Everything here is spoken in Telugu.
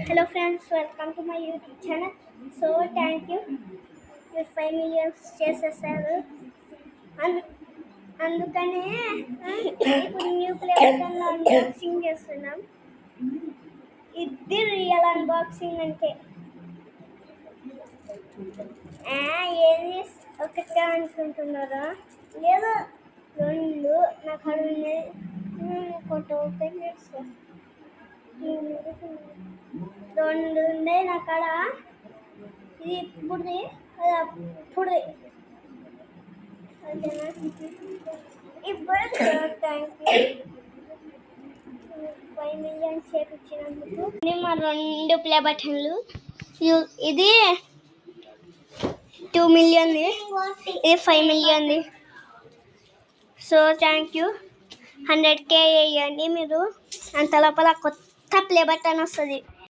Hello friends, welcome to my YouTube channel. So thank you. మీరు 5 million చేసేసారు. అందుకనే ఇప్పుడు న్యూ ప్లే బటన్ అన్బాక్సింగ్ చేస్తున్నాం. ఇది రియల్ అన్బాక్సింగ్ అంటే ఏది ఒకటే అనుకుంటున్నారా? లేదు, రెండు నాకు అడుగునే కొంత ఓపెన్ చేస్తా. రెండు ఉండే నా కాడ. ఇది ఇప్పుడుది, అది అప్పుడుది. ఓకేనా? ఇప్పుడు థ్యాంక్ యూ 5 million చేపించినందుకు. మా రెండు ప్లే బటన్లు. ఇది 2 million, ఇది 5 million. So thank you. 100K వేయండి మీరు, అంత లోపల కొత్త ప్లే బటన్ వస్తుంది.